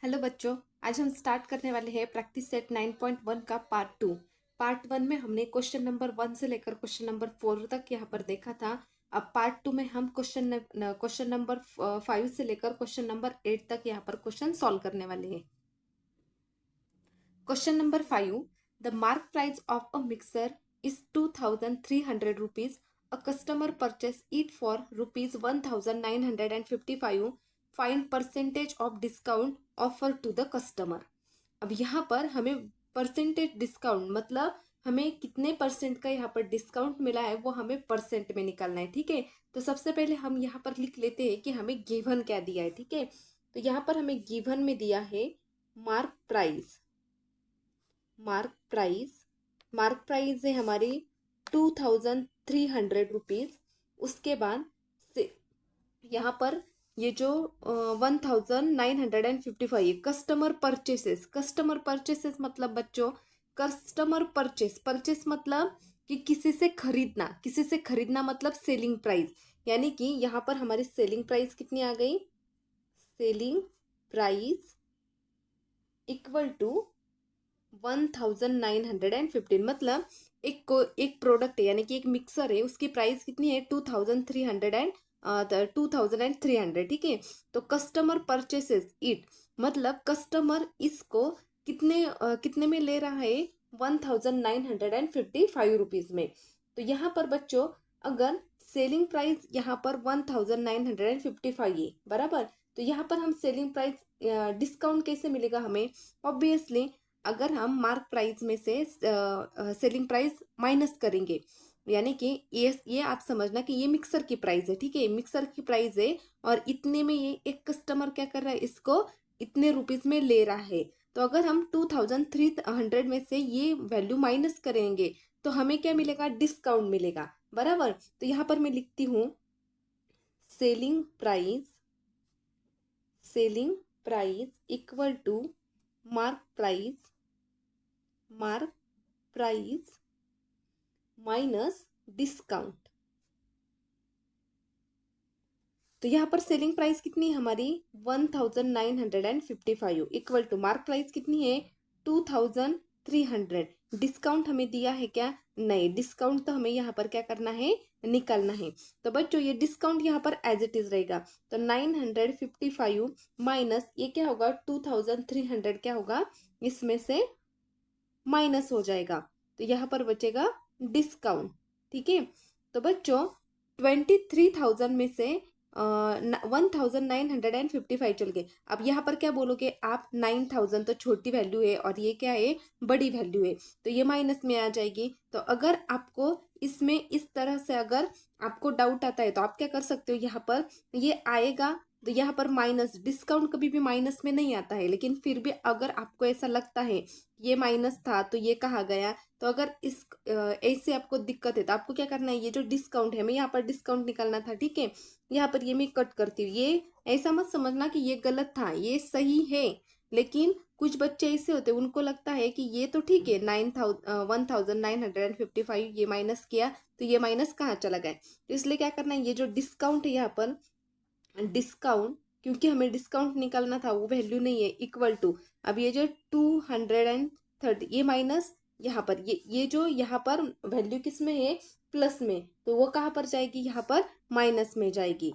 Hello बच्चों, आज हम स्टार्ट करने वाले हैं प्रैक्टिस सेट 9.1 का पार्ट 2। पार्ट 1 में हमने क्वेश्चन नंबर 1 से लेकर क्वेश्चन नंबर 4 तक यहाँ पर देखा था। अब पार्ट 2 में हम क्वेश्चन नंबर 5 से लेकर क्वेश्चन नंबर 8 तक यहाँ पर क्वेश्चन सॉल्व करने वाले हैं। Question number 5, the mark price of a mixer is 2300 rupees. A customer purchase it for rupees 1955। Find percentage of discount offer to the customer. अब यहाँ पर हमें परसेंटेज डिस्काउंट मतलब हमें कितने परसेंट का यहाँ पर डिस्काउंट मिला है वो हमें परसेंट में निकालना है। ठीक है, तो सबसे पहले हम यहाँ पर लिख लेते हैं कि हमें गिवन क्या दिया है। ठीक है, तो यहाँ पर हमें गिवन में दिया है मार्क प्राइस। मार्क प्राइस है हमारी 2300 रुपीज। उसके बाद से यहाँ पर ये जो 1955 कस्टमर परचेसेस मतलब बच्चों परचेस मतलब कि किसी से खरीदना मतलब सेलिंग प्राइस। यानी कि यहाँ पर हमारी सेलिंग प्राइस कितनी आ गई, सेलिंग प्राइस इक्वल टू 1915। मतलब एक प्रोडक्ट है यानी कि एक मिक्सर है, उसकी प्राइस कितनी है 2300। ठीक है, तो कस्टमर परचेसेस इट मतलब कस्टमर इसको कितने में ले रहा है 1955 रुपीज में। तो यहाँ पर बच्चों अगर सेलिंग प्राइस यहाँ पर 1955 है बराबर, तो यहाँ पर हम सेलिंग प्राइस डिस्काउंट कैसे मिलेगा हमें। ऑब्वियसली अगर हम मार्क प्राइस में से सेलिंग प्राइस माइनस करेंगे, यानी कि ये आप समझना कि ये मिक्सर की प्राइस है। ठीक है, मिक्सर की प्राइस है और इतने में ये एक कस्टमर क्या कर रहा है, इसको इतने रुपीज में ले रहा है। तो अगर हम 2300 में से ये वैल्यू माइनस करेंगे तो हमें क्या मिलेगा, डिस्काउंट मिलेगा बराबर। तो यहाँ पर मैं लिखती हूँ selling price equal to mark price minus discount. तो यहाँ पर सेलिंग प्राइस कितनी है हमारी 1955 इक्वल टू मार्क प्राइस कितनी है 2300। डिस्काउंट हमें दिया है क्या, नहीं, डिस्काउंट तो हमें यहाँ पर क्या करना है, निकालना है। तो बच्चों ये डिस्काउंट यहाँ पर एज इट इज रहेगा। तो 955 माइनस ये क्या होगा 2300 क्या होगा, इसमें से माइनस हो जाएगा। तो यहाँ पर बचेगा डिस्काउंट। ठीक है, तो बच्चों 23,000 में से 1955 चल गए। अब यहाँ पर क्या बोलोगे आप, 9,000 तो छोटी वैल्यू है और ये क्या है, बड़ी वैल्यू है, तो ये माइनस में आ जाएगी। तो अगर आपको इसमें इस तरह से अगर आपको डाउट आता है तो आप क्या कर सकते हो, यहाँ पर ये आएगा तो यहाँ पर माइनस, डिस्काउंट कभी भी माइनस में नहीं आता है, लेकिन फिर भी अगर आपको ऐसा लगता है ये माइनस था तो ये कहा गया, तो अगर इस ऐसे आपको दिक्कत है तो आपको क्या करना है, ये जो डिस्काउंट है, मैं यहाँ पर डिस्काउंट निकालना था। ठीक है, यहाँ पर ये मैं कट करती हूँ। ये ऐसा मत समझना कि ये गलत था, ये सही है, लेकिन कुछ बच्चे ऐसे होते हैं उनको लगता है कि ये तो ठीक है 1955 ये माइनस किया तो ये माइनस कहाँ चला गया। तो इसलिए क्या करना है, ये जो डिस्काउंट है यहाँ पर डिस्काउंट, क्योंकि हमें डिस्काउंट निकालना था वो वैल्यू नहीं है, इक्वल टू अब ये जो 230 ये माइनस यहाँ पर ये जो यहाँ पर वैल्यू किस में है, प्लस में, तो वो कहाँ पर जाएगी, यहाँ पर माइनस में जाएगी।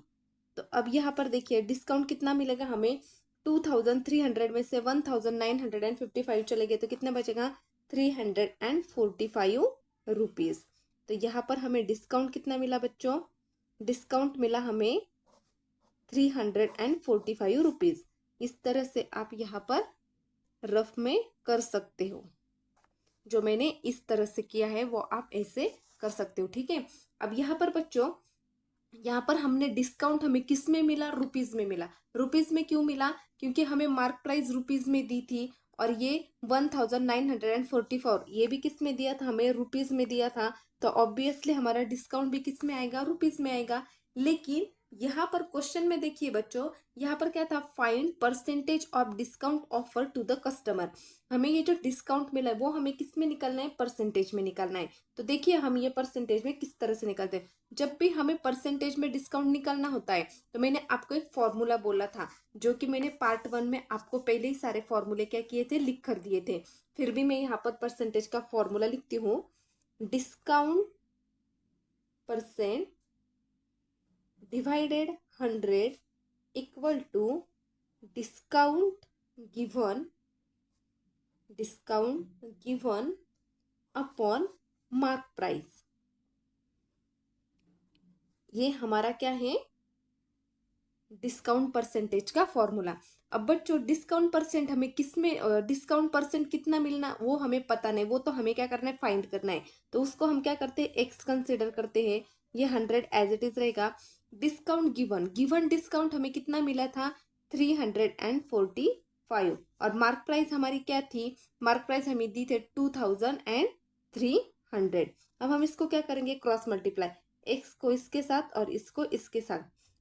तो अब यहाँ पर देखिए डिस्काउंट कितना मिलेगा हमें, 2300 में से 1955 चले गए तो कितना बचेगा 345 रुपीज। तो यहाँ पर हमें डिस्काउंट कितना मिला बच्चों, डिस्काउंट मिला हमें 345 रुपीज। इस तरह से आप यहाँ पर रफ में कर सकते हो, जो मैंने इस तरह से किया है वो आप ऐसे कर सकते हो। ठीक है, अब यहाँ पर बच्चों यहाँ पर हमने डिस्काउंट हमें किस में मिला, रुपीज में मिला। रुपीज में क्यों मिला, क्योंकि हमें मार्क प्राइस रुपीज में दी थी और ये 1944 ये भी किस में दिया था, हमें रुपीज में दिया था। तो ऑब्वियसली हमारा डिस्काउंट भी किस में आएगा, रुपीज में आएगा। लेकिन यहाँ पर क्वेश्चन में देखिए बच्चों, यहाँ पर क्या था, find percentage of discount offer to the customer. हमें ये जो डिस्काउंट मिला है वो हमें किस में निकालना है, परसेंटेज में निकालना है। तो देखिए हम ये परसेंटेज में किस तरह से निकालते हैं। जब भी हमें परसेंटेज में डिस्काउंट निकालना होता है तो मैंने आपको एक फॉर्मूला बोला था, जो कि मैंने पार्ट 1 में आपको पहले ही सारे फॉर्मूले क्या किए थे, लिख कर दिए थे। फिर भी मैं यहाँ पर परसेंटेज का फॉर्मूला लिखती हूँ। Discount percent divided 100 equal to discount given upon mark price. ये हमारा क्या है, डिस्काउंट परसेंटेज का फॉर्मूला। अब बच्चों डिस्काउंट परसेंट हमें किस में, डिस्काउंट परसेंट कितना मिलना वो हमें पता नहीं, वो तो हमें क्या करना है, फाइंड करना है। तो उसको हम क्या करते हैं, एक्स कंसिडर करते हैं। ये 100 एज इट इज रहेगा। डिस्काउंट गिवन डिस्काउंट हमें कितना मिला था, 345। और मार्क प्राइस हमारी क्या थी, मार्क प्राइस हमें दी थे 2300। अब हम इसको क्या करेंगे, क्रॉस मल्टीप्लाई, एक्स को इसके साथ और इसको इसके साथ।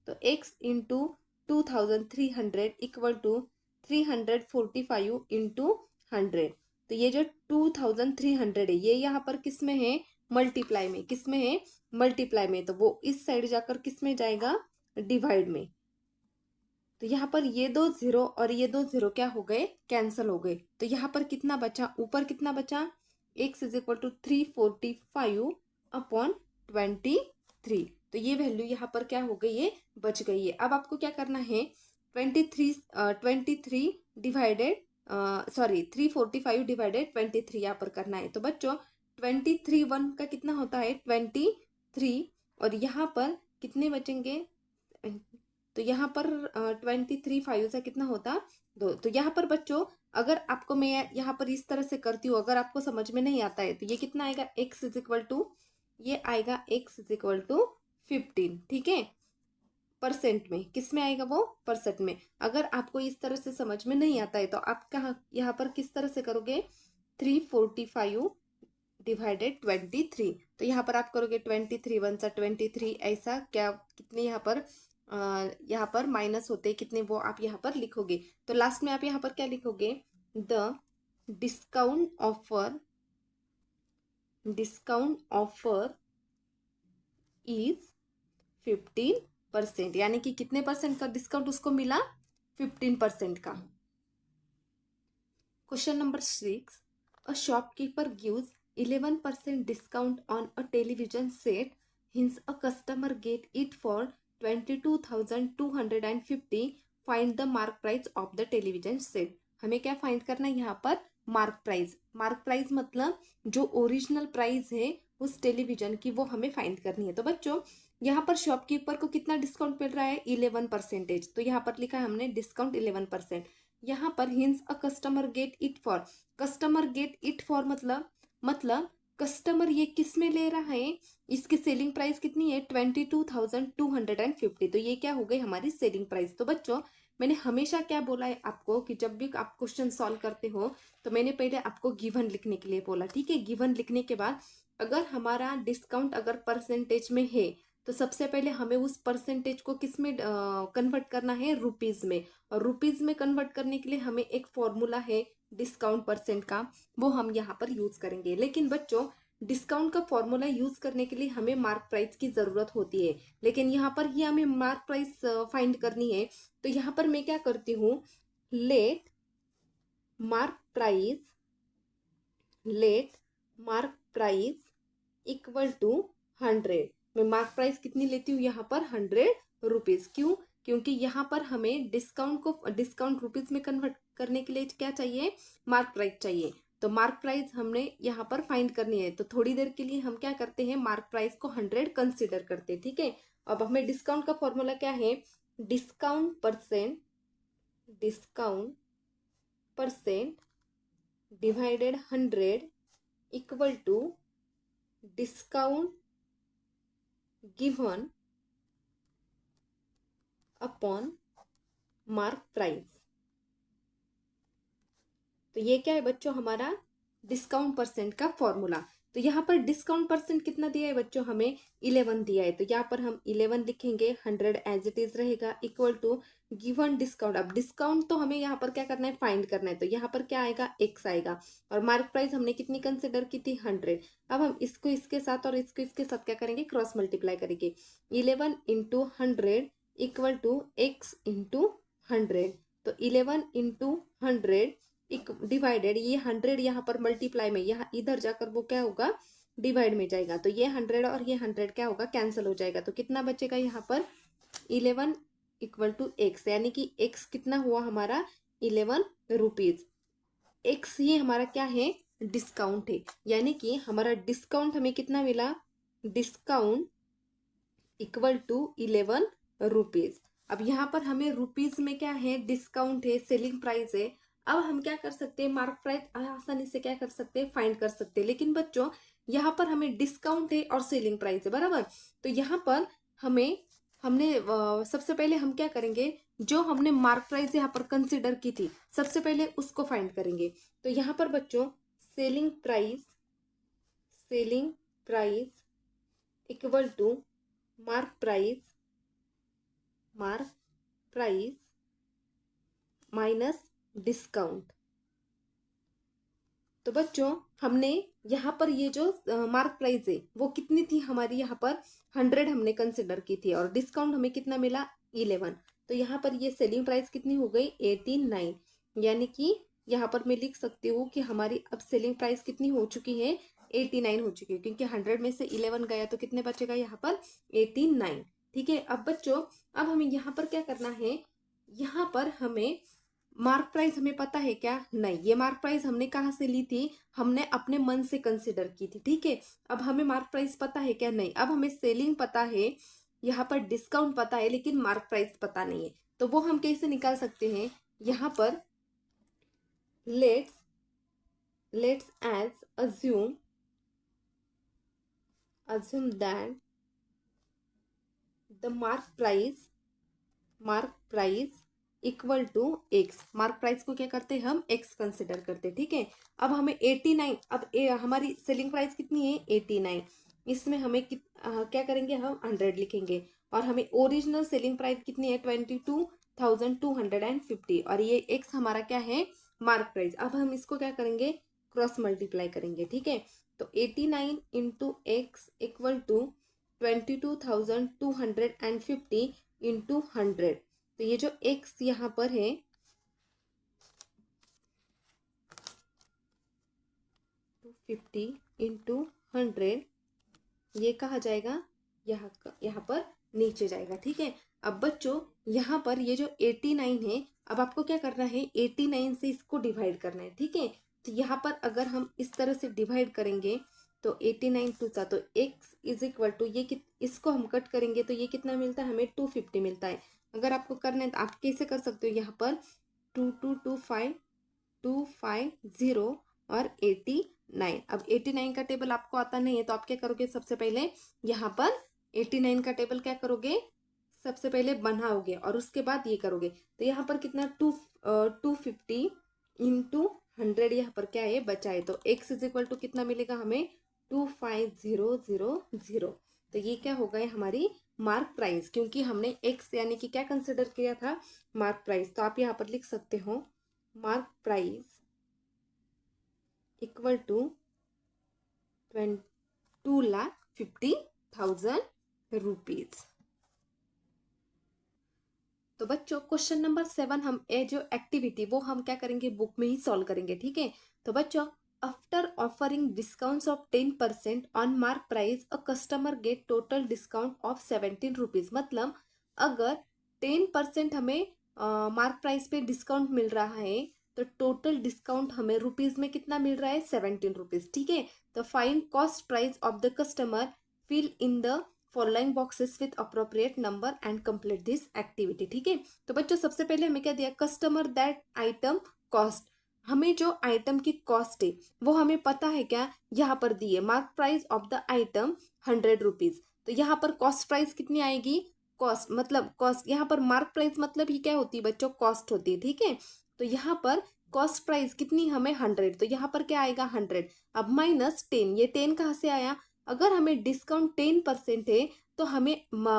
तो x into 2300 equal to 345 into 100। तो ये जो 2300 है ये यहाँ पर किस में है, मल्टीप्लाई में। किस में है, मल्टीप्लाई में। तो वो इस साइड जाकर किस में जाएगा, डिवाइड में। तो यहाँ पर ये दो जीरो और ये दो जीरो क्या हो गए, कैंसल हो गए। तो यहाँ पर कितना बचा, ऊपर कितना बचा, x is equal to 345 upon 23। तो ये वैल्यू यहाँ पर क्या हो गई, ये बच गई है। अब आपको क्या करना है, 23 डिवाइडेड, सॉरी 345 डिवाइडेड 23 यहाँ पर करना है। तो बच्चों 23 1 का कितना होता है, 23। और यहाँ पर कितने बचेंगे, तो यहाँ पर 23 5 से कितना होता, 2। तो यहाँ पर बच्चों अगर आपको मैं यहाँ पर इस तरह से करती हूँ, अगर आपको समझ में नहीं आता है तो ये कितना आएगा, x इज इक्वल टू, ये आएगा x इज इक्वल टू 15। ठीक है, परसेंट में, किस में आएगा वो, परसेंट में। अगर आपको इस तरह से समझ में नहीं आता है तो आप कहाँ यहाँ पर किस तरह से करोगे, 345 डिवाइडेड 23। तो यहाँ पर आप करोगे 23 1 सा 23, ऐसा क्या, कितने यहाँ पर माइनस होते कितने, वो आप यहाँ पर लिखोगे। तो लास्ट में आप यहाँ पर क्या लिखोगे, द डिस्काउंट ऑफर इज 15%। यानी कि कितने परसेंट का डिस्काउंट उसको मिला, 15% का। Question number 6, a shopkeeper gives 11% discount on a television set, hence a customer get it for 22,250. Find the mark price of the television set. हमें क्या फाइंड करना है यहाँ पर, मार्क प्राइस। मार्क प्राइस मतलब जो ओरिजिनल प्राइस है उस टेलीविजन की, वो हमें फाइंड करनी है। तो बच्चों यहाँ पर शॉपकीपर को कितना डिस्काउंट मिल रहा है, 11%। तो यहाँ पर लिखा है हमने डिस्काउंट 11%। यहाँ पर hints a customer get it for, customer get it for मतलब कस्टमर ये किस में ले रहा है, इसकी सेलिंग प्राइस कितनी है, 22,250। तो ये क्या हो गई हमारी सेलिंग प्राइस। तो बच्चों मैंने हमेशा क्या बोला है आपको, कि जब भी आप क्वेश्चन सॉल्व करते हो तो मैंने पहले आपको गिवन लिखने के लिए बोला। ठीक है, गिवन लिखने के बाद अगर हमारा डिस्काउंट अगर परसेंटेज में है तो सबसे पहले हमें उस परसेंटेज को किस में कन्वर्ट करना है, रुपीज में। और रुपीज में कन्वर्ट करने के लिए हमें एक फॉर्मूला है डिस्काउंट परसेंट का, वो हम यहाँ पर यूज करेंगे। लेकिन बच्चों डिस्काउंट का फॉर्मूला यूज करने के लिए हमें मार्क प्राइस की जरूरत होती है, लेकिन यहाँ पर ही हमें मार्क प्राइस फाइंड करनी है। तो यहाँ पर मैं क्या करती हूँ, let mark price equal to 100। मैं मार्क प्राइस कितनी लेती हूँ यहाँ पर, 100 रुपीज। क्यों, क्योंकि यहाँ पर हमें डिस्काउंट रुपीज में कन्वर्ट करने के लिए क्या चाहिए, मार्क प्राइस चाहिए। तो मार्क प्राइस हमने यहाँ पर फाइंड करनी है। तो थोड़ी देर के लिए हम क्या करते हैं, मार्क प्राइस को 100 कंसिडर करते हैं। ठीक है, अब हमें डिस्काउंट का फॉर्मूला क्या है, discount percent divided 100 equal to discount given upon mark price. तो ये क्या है बच्चों, हमारा डिस्काउंट परसेंट का फॉर्मूला। तो यहाँ पर डिस्काउंट परसेंट कितना दिया है बच्चों, हमें 11 दिया है। तो यहाँ पर हम 11 लिखेंगे, 100 एज इट इज रहेगा, इक्वल टू गिवन डिस्काउंट। अब डिस्काउंट तो हमें यहाँ पर क्या करना है, फाइंड करना है। तो यहाँ पर क्या आएगा, x आएगा, और मार्क प्राइस हमने कितनी कंसिडर की थी, 100। अब हम इसको इसके साथ और इसको इसके साथ क्या करेंगे, क्रॉस मल्टीप्लाई करेंगे। 11 into 100 equal to x into 100। तो 11 इंटू 100 डिवाइडेड, ये 100 यहाँ पर मल्टीप्लाई में, यहाँ इधर जाकर वो क्या होगा, डिवाइड में जाएगा। तो ये 100 और ये 100 क्या होगा, कैंसिल हो जाएगा। तो कितना बचेगा यहाँ पर, 11 इक्वल टू x, यानी कि x कितना हुआ हमारा, 11 रुपीज। x ही हमारा क्या है, डिस्काउंट है, यानी कि हमारा डिस्काउंट हमें कितना मिला, डिस्काउंट इक्वल टू 11 रुपीज। अब यहाँ पर हमें रुपीज में क्या है, डिस्काउंट है, सेलिंग प्राइस है। अब हम क्या कर सकते हैं, मार्क प्राइस आसानी से क्या कर सकते हैं, फाइंड कर सकते हैं। लेकिन बच्चों यहाँ पर हमें डिस्काउंट है और सेलिंग प्राइस है, बराबर। तो यहाँ पर हमने सबसे पहले हम क्या करेंगे, जो हमने मार्क प्राइस यहाँ पर कंसिडर की थी, सबसे पहले उसको फाइंड करेंगे। तो यहाँ पर बच्चों selling price equal to mark price minus discount. तो बच्चों हमने यहाँ पर ये जो मार्क प्राइस है वो कितनी थी हमारी, यहाँ पर 100 हमने कंसिडर की थी, और डिस्काउंट हमें कितना मिला, 11। तो यहाँ पर ये सेलिंग प्राइस कितनी हो गई, 89। यानी कि यहाँ पर मैं लिख सकती हूँ कि हमारी अब सेलिंग प्राइस कितनी हो चुकी है, 89 हो चुकी है, क्योंकि 100 में से 11 गया तो कितने बचेगा यहाँ पर, 89। ठीक है। अब बच्चों अब हमें यहाँ पर क्या करना है, यहाँ पर हमें मार्क प्राइस हमें पता है क्या, नहीं। ये मार्क प्राइस हमने कहाँ से ली थी, हमने अपने मन से कंसिडर की थी, ठीक है। अब हमें मार्क प्राइस पता है क्या, नहीं। अब हमें सेलिंग पता है, यहाँ पर डिस्काउंट पता है, लेकिन मार्क प्राइस पता नहीं है। तो वो हम कैसे निकाल सकते हैं, यहाँ पर let's as assume that the mark price equal to x. Mark price को क्या करते हैं, हम एक्स कंसिडर करते हैं, ठीक है। अब हमें 89, अब हमारी सेलिंग प्राइस कितनी है, 89। इसमें हमें क्या करेंगे, हम 100 लिखेंगे, और हमें ओरिजिनल सेलिंग प्राइस कितनी है, 22,250, और ये एक्स हमारा क्या है, मार्क प्राइस। अब हम इसको क्या करेंगे, क्रॉस मल्टीप्लाई करेंगे, ठीक है। तो 89 into x equal to 22,250 into 100। तो ये जो x यहाँ पर है, 250 इंटू 100, ये कहा जाएगा, यहाँ पर नीचे जाएगा, ठीक है। अब बच्चों यहाँ पर ये जो 89 है, अब आपको क्या करना है, 89 से इसको डिवाइड करना है, ठीक है। तो यहाँ पर अगर हम इस तरह से डिवाइड करेंगे तो 89 टू सा, तो x इज इक्वल टू ये इसको हम कट करेंगे तो ये कितना मिलता है, हमें 250 मिलता है। अगर आपको करना है तो आप कैसे कर सकते हो, यहाँ पर 250 और 89। अब 89 का टेबल आपको आता नहीं है तो आप क्या करोगे, सबसे पहले यहाँ पर 89 का टेबल क्या करोगे, सबसे पहले बनाओगे और उसके बाद ये करोगे। तो यहाँ पर कितना 250 इंटू 100 यहाँ पर क्या है, बचा है। तो x इज इक्वल टू कितना मिलेगा हमें, 25000। तो ये क्या हो गया, हमारी मार्क प्राइस, क्योंकि हमने x यानी कि क्या कंसिडर किया था, मार्क प्राइस। तो आप यहाँ पर लिख सकते हो mark price equal to 2,50,000 rupees. तो बच्चों क्वेश्चन नंबर 7 हम जो एक्टिविटी वो हम क्या करेंगे, बुक में ही सॉल्व करेंगे, ठीक है। तो बच्चों after offering discounts of 10% on mark price a customer get total discount of 17 rupees. मतलब अगर 10% हमें मार्क प्राइस पे डिस्काउंट मिल रहा है तो टोटल डिस्काउंट हमें रुपीज में कितना मिल रहा है, 17 रुपीज, ठीक है। तो find cost price of the customer, fill in the following boxes with appropriate number and complete this activity, ठीक है। तो बच्चों सबसे पहले हमें क्या दिया, कस्टमर दैट आइटम कॉस्ट। हमें जो आइटम की कॉस्ट है वो हमें पता है क्या, यहाँ पर दी है mark price of the item 100 rupees. तो यहाँ पर कॉस्ट प्राइस कितनी आएगी, कॉस्ट मतलब कॉस्ट, यहाँ पर मार्क प्राइस मतलब ही क्या होती है बच्चों, कॉस्ट होती है, ठीक है। तो यहाँ पर कॉस्ट प्राइस कितनी हमें 100, तो यहाँ पर क्या आएगा 100। अब -10, ये 10 कहाँ से आया, अगर हमें डिस्काउंट 10% है तो हमें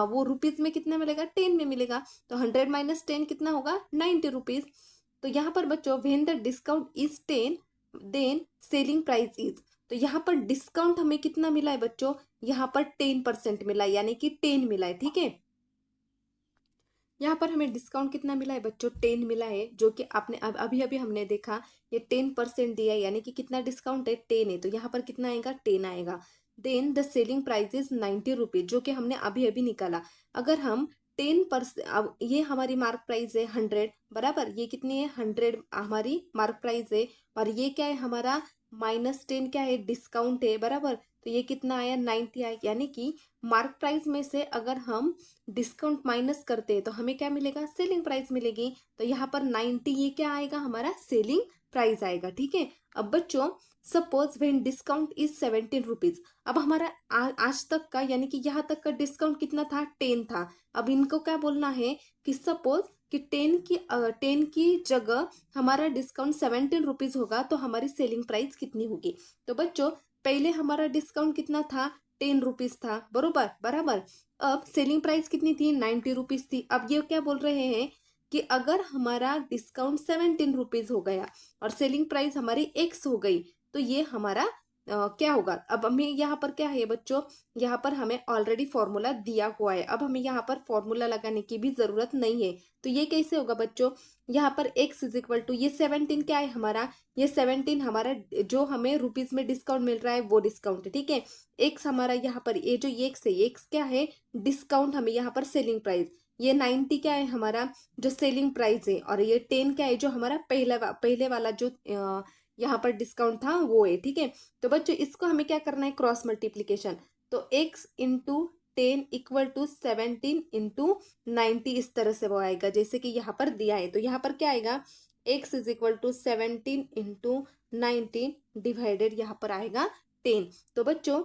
वो रुपीज में कितना मिलेगा, 10 में मिलेगा। तो 100 - 10 कितना होगा, 90 रुपीज। तो यहाँ पर बच्चों when the discount is 10 then selling price is, तो यहाँ पर डिस्काउंट हमें कितना मिला है बच्चों, यहाँ पर 10% मिला है, यानी कि 10 मिला है, ठीक है। यहाँ पर हमें डिस्काउंट कितना मिला है बच्चों, 10 मिला है, जो कि आपने अब अभी अभी हमने देखा ये 10% दिया है, यानी कि कितना डिस्काउंट है, 10 है, तो यहाँ पर कितना आएगा, 10 आएगा। Then the selling price is 90 rupees, जो कि हमने अभी अभी निकाला। अगर हम 10%, अब ये हमारी मार्क प्राइस है 100, बराबर, ये कितनी है, 100 हमारी मार्क प्राइस है, और ये क्या है हमारा -10 क्या है, डिस्काउंट है, बराबर। तो ये कितना आया, 90 आया, यानी कि मार्क प्राइस में से अगर हम डिस्काउंट माइनस करते हैं तो हमें क्या मिलेगा, सेलिंग प्राइस मिलेगी। तो यहाँ पर 90 ये क्या आएगा, हमारा सेलिंग प्राइस आएगा, ठीक है। अब बच्चों suppose when discount is 17 rupees, अब हमारा आज तक का यानी कि यहाँ तक का डिस्काउंट कितना था, 10 था। अब इनको क्या बोलना है कि सपोज कि 10 की जगह हमारा डिस्काउंट 17 रुपीज होगा, तो हमारी सेलिंग प्राइस कितनी होगी। तो बच्चों पहले हमारा डिस्काउंट कितना था, 10 रुपीज था, बरोबर, बराबर। अब सेलिंग प्राइस कितनी थी, 90 रुपीज थी। अब ये क्या बोल रहे हैं कि अगर हमारा डिस्काउंट 17 रुपीज हो गया और सेलिंग प्राइस हमारी एक्स हो गई, तो ये हमारा क्या होगा। अब हमें यहाँ पर क्या है बच्चों, यहाँ पर हमें ऑलरेडी फॉर्मूला दिया हुआ है, अब हमें यहाँ पर फॉर्मूला लगाने की भी जरूरत नहीं है। तो ये कैसे होगा बच्चों, यहाँ पर x इज इक्वल टू, ये 17 क्या है हमारा, ये 17 हमारा जो हमें रुपीज में डिस्काउंट मिल रहा है वो डिस्काउंट है, ठीक है। एक्स हमारा यहाँ पर ये जो एक्स है, एक्स क्या है, डिस्काउंट, हमें यहाँ पर सेलिंग प्राइस। ये 90 क्या है हमारा जो सेलिंग प्राइस है, और ये 10 क्या है जो हमारा पहले वाला जो यहाँ पर डिस्काउंट था वो है, ठीक है। तो बच्चों इसको हमें क्या करना है, क्रॉस मल्टीप्लीकेशन। तो x into 10 equal to 17 into 90, इस तरह से वो आएगा जैसे कि यहाँ पर दिया है। तो यहाँ पर क्या आएगा, x is equal to 17 into 19 divided यहाँ पर आएगा 10। तो बच्चों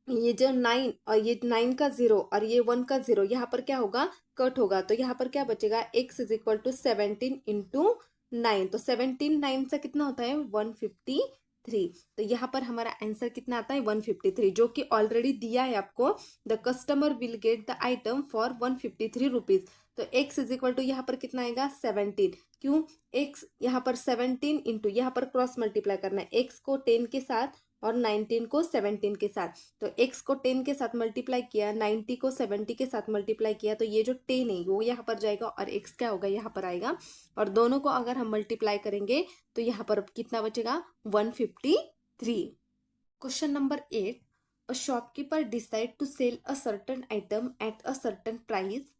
ये जो 9 और ये 9 का 0 और ये 1 का 0 यहाँ पर क्या होगा, कट होगा। तो यहाँ पर क्या बचेगा, x is equal to 17 into 9, तो 17 9 से कितना होता है, 153। तो यहाँ पर हमारा आंसर कितना आता है, 153, जो कि ऑलरेडी दिया है आपको। The customer will get the item for 153 rupees. तो x इज इक्वल टू यहाँ पर कितना आएगा, 17। क्यों, x यहाँ पर 17 इंटू यहाँ पर क्रॉस मल्टीप्लाई करना है, x को 10 के साथ और 19 को 17 के साथ। तो x को 10 के साथ मल्टीप्लाई किया, 90 को 70 के साथ मल्टीप्लाई किया, तो ये जो 10 है वो यहाँ पर जाएगा और x क्या होगा, यहाँ पर आएगा। और दोनों को अगर हम मल्टीप्लाई करेंगे तो यहाँ पर कितना बचेगा, 153। Question number 8, a shopkeeper decide to sell a certain item at a certain price.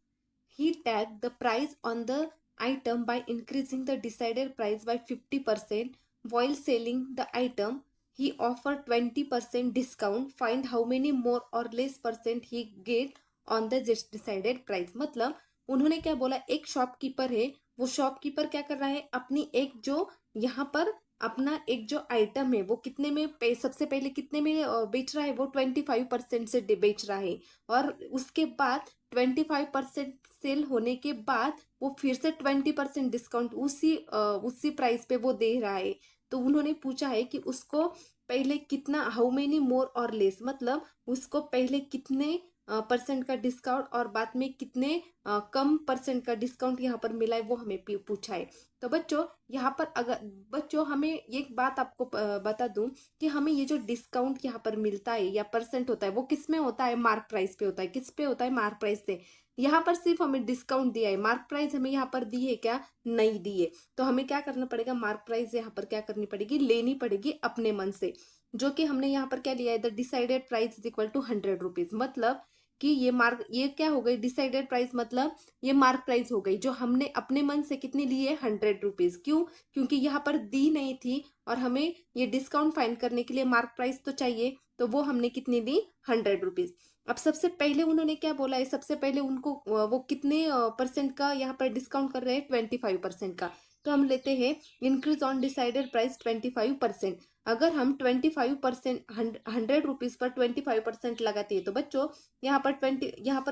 He tagged the price on the item by increasing the decided price by 50%. While selling the item, he offered 20% discount. Find how many more or less percent he get on the just decided price. मतलब उन्होंने क्या बोला, एक shopkeeper है, वो shopkeeper क्या कर रहा है, अपनी एक जो यहाँ पर अपना एक जो आइटम है वो कितने में सबसे पहले कितने में बेच रहा है, वो 25% से बेच रहा है। और उसके बाद 25% सेल होने के बाद वो फिर से 20% डिस्काउंट उसी प्राइस पे वो दे रहा है। तो उन्होंने पूछा है कि उसको पहले कितना, हाउ मेनी मोर और लेस, मतलब उसको पहले कितने परसेंट का डिस्काउंट और बाद में कितने कम परसेंट का डिस्काउंट यहाँ पर मिला है, वो हमें पूछा है। तो बच्चों यहाँ पर अगर बच्चों हमें एक बात आपको बता दूं कि हमें ये जो डिस्काउंट यहाँ पर मिलता है या परसेंट होता है वो किस में होता है, मार्क प्राइस पे होता है। किस पे होता है, मार्क प्राइस पे। यहाँ पर सिर्फ हमें डिस्काउंट दिया है, मार्क प्राइस हमें यहाँ पर दी है क्या, नहीं दी है। तो हमें क्या करना पड़ेगा, मार्क प्राइस यहाँ पर क्या करनी पड़ेगी, लेनी पड़ेगी अपने मन से, जो कि हमने यहाँ पर क्या लिया है, the decided price is equal to 100 rupees. मतलब कि ये क्या हो गई, डिसाइडेड प्राइस मतलब ये मार्क प्राइस हो गई, जो हमने अपने मन से कितनी ली है, 100 रुपीज। क्यों, क्योंकि यहाँ पर दी नहीं थी और हमें ये डिस्काउंट फाइंड करने के लिए मार्क प्राइस तो चाहिए, तो वो हमने कितनी ली, 100 रुपीज। अब सबसे पहले उन्होंने क्या बोला है, सबसे पहले उनको वो कितने परसेंट का यहाँ पर डिस्काउंट कर रहे हैं, 25% का। तो हम लेते हैं इंक्रीज ऑन डिसाइडेड प्राइस 25%। अगर हम 25% 100 रुपीज़ पर 25% लगाते हैं तो बच्चों यहाँ पर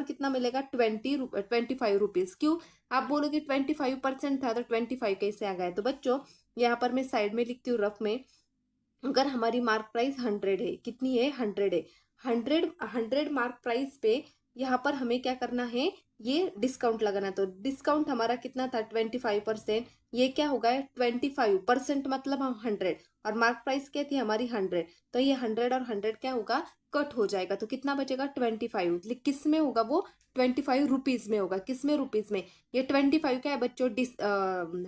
कितना मिलेगा 25 रुपीज़। क्यों? आप बोलोगे 25% था तो 25 कैसे आ गया? तो बच्चों यहाँ पर मैं साइड में लिखती हूँ रफ में। अगर हमारी मार्क प्राइस 100 है, कितनी है? 100 है। 100 मार्क प्राइस पे यहाँ पर हमें क्या करना है? ये डिस्काउंट लगाना। तो डिस्काउंट हमारा कितना था? 25%। ये क्या होगा? 25% मतलब हम 100, और मार्क प्राइस क्या थी हमारी? 100। तो ये 100 और 100 क्या होगा? कट हो जाएगा। तो कितना बचेगा? 25। किस में होगा वो? 25 रुपीज में होगा। किस में? रुपीज में। ये 25 क्या है बच्चों?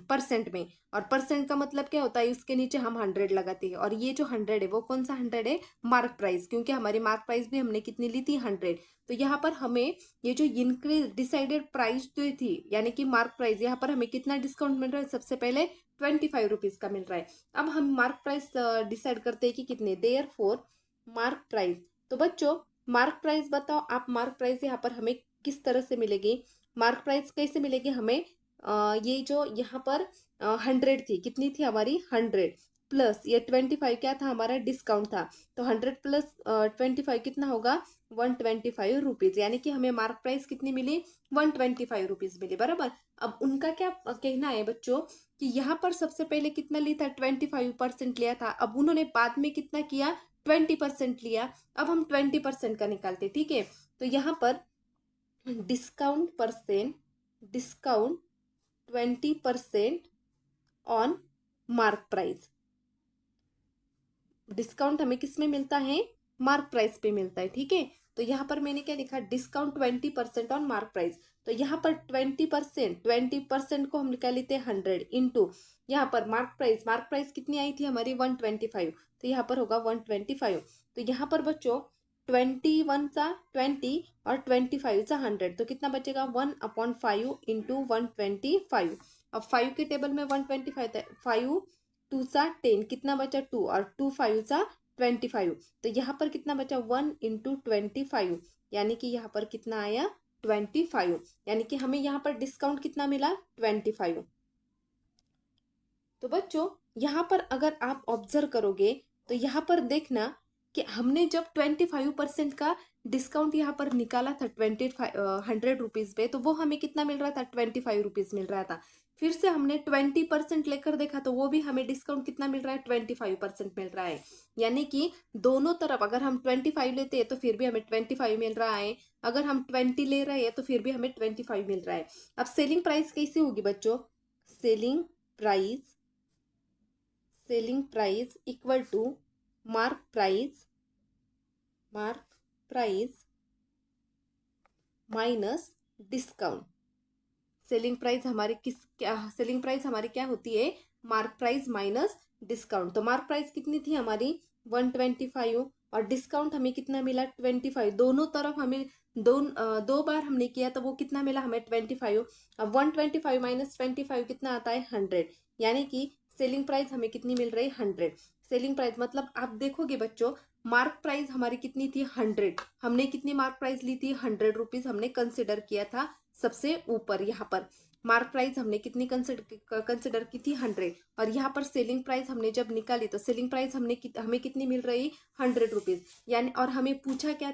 परसेंट में। और परसेंट का मतलब क्या होता है? उसके नीचे हम 100 लगाते हैं। और ये जो 100 है वो कौन सा 100 है? Mark price. क्योंकि हमारी मार्क प्राइस भी हमने कितनी ली थी? 100। तो यहाँ पर हमें ये जो इंक्रीज डिसाइडेड प्राइस जो थी यानी कि मार्क प्राइस, यहाँ पर हमें कितना डिस्काउंट मिल रहा है? सबसे पहले 25 रुपीज का मिल रहा है। अब हम मार्क प्राइस डिसाइड करते हैं कि कितने। Therefore mark price. तो बच्चों मार्क प्राइस बताओ आप। मार्क प्राइस यहाँ पर हमें किस तरह से मिलेगी? मार्क प्राइस कैसे मिलेगी हमें? ये जो यहाँ पर 100 थी, कितनी थी हमारी? 100 प्लस ये 25 क्या था हमारा? डिस्काउंट था। तो 100 प्लस 25 कितना होगा? 125 रुपीज। यानी कि हमें मार्क प्राइस कितनी मिली? 125 रुपीज मिली। बराबर। अब उनका क्या कहना है बच्चों कि यहाँ पर सबसे पहले कितना लिया था? 25% लिया था। अब उन्होंने बाद में कितना किया? 20% लिया। अब हम 20% का निकालते। ठीक है। तो यहाँ पर discount 20% on mark price. Discount हमें किस में मिलता है? मार्क प्राइस पे मिलता है। ठीक है। तो यहाँ पर मैंने क्या लिखा? Discount 20% on mark price. तो यहाँ पर 20% को हम निकाल लेते हैं 100 इंटू यहाँ पर मार्क प्राइस कितनी आई थी हमारी? 125। तो यहाँ पर होगा 125। तो यहाँ पर बच्चों 21 सा 20 और 25 सा 100, तो कितना बचेगा? 1/5 इंटू 125। अब 5 के टेबल में 125 था। 5 2 सा 10, कितना बचा? 2, और 2 5 सा 25। तो यहाँ पर कितना बचा? 1 इंटू 25। यानी कि यहाँ पर कितना आया? 25। यानी कि हमें यहाँ पर डिस्काउंट कितना मिला? 25। तो बच्चों यहाँ पर अगर आप ऑब्जर्व करोगे तो यहाँ पर देखना कि हमने जब 25% का डिस्काउंट यहाँ पर निकाला था 100 रुपीज पे, तो वो हमें कितना मिल रहा था? 25 रुपीज मिल रहा था। फिर से हमने 20% लेकर देखा तो वो भी हमें डिस्काउंट कितना मिल रहा है? 25% मिल रहा है। यानी कि दोनों तरफ अगर हम 25 लेते हैं तो फिर भी हमें 25 मिल रहा है, अगर हम 20 ले रहे हैं तो फिर भी हमें 25 मिल रहा है। अब सेलिंग प्राइस कैसी होगी बच्चों? Selling price equal to mark price minus discount. Selling price हमारी क्या होती है? Mark price minus discount. तो मार्क प्राइस कितनी थी हमारी? 125, और डिस्काउंट हमें कितना मिला? 25। दोनों तरफ हमें दो बार हमने किया तो वो कितना मिला हमें? 25। अब 125 माइनस 25 कितना आता है? 100। यानी कि सेलिंग प्राइस हमें कितनी मिल रही है? 100। सेलिंग प्राइस मतलब आप देखोगे बच्चों मार्क प्राइस हमारी कितनी थी? 100। हमने कितनी मार्क प्राइस ली थी? 100 रुपीज हमने कंसिडर किया था सबसे ऊपर। यहाँ पर मार्क प्राइस हमने कितनी कंसिडर की थी? 100। और यहाँ पर सेलिंग प्राइस हमने जब निकाली तो सेलिंग प्राइस हमें कितनी मिल रही? 100 रुपीज। यानी और हमें पूछा क्या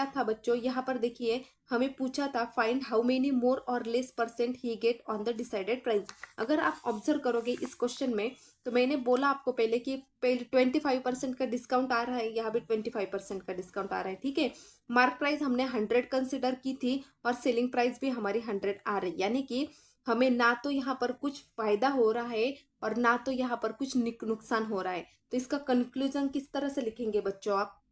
था बच्चों? यहाँ पर देखिए हमें पूछा था फाइंड हाउ मेनी मोर और less percent he get on the decided price. अगर आप ऑब्जर्व करोगे इस क्वेश्चन में तो मैंने बोला आपको पहले कि पहले 25% का डिस्काउंट आ रहा है, यहाँ भी 25% का डिस्काउंट आ रहा है। ठीक है। मार्क प्राइस हमने 100 कंसिडर की थी और सेलिंग प्राइस भी हमारी 100 आ रही। यानी कि हमें ना तो यहाँ पर कुछ फायदा हो रहा है और ना तो यहाँ पर कुछ नुकसान हो रहा है। तो इसका कंक्लूजन किस तरह से लिखेंगे बच्चों आप?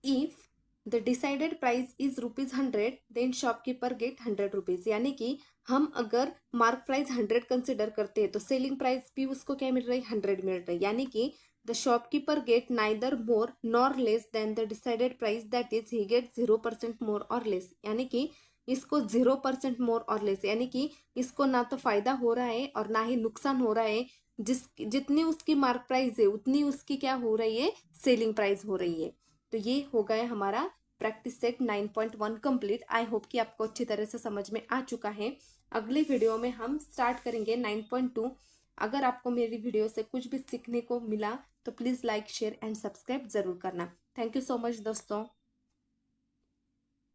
If the decided price is ₹100 then shopkeeper get 100 rupees. यानी कि हम अगर मार्क प्राइस 100 कंसिडर करते हैं तो सेलिंग प्राइस भी उसको क्या मिल रही है? 100 मिल रही है। यानी कि the shopkeeper get neither more nor less than the decided price, that is he get 0% more और लेस। यानी कि इसको 0% मोर और लेस, यानी कि इसको ना तो फायदा हो रहा है और ना ही नुकसान हो रहा है। जितनी उसकी मार्क प्राइस है उतनी उसकी क्या हो रही है? सेलिंग प्राइस हो रही है। तो ये हो गया हमारा practice set 9.1 complete. I hope कि आपको अच्छी तरह से समझ में आ चुका है। अगले वीडियो में हम स्टार्ट करेंगे 9.2। अगर आपको मेरी वीडियो से कुछ भी सीखने को मिला तो please like share and subscribe ज़रूर करना। थैंक यू सो मच दोस्तों।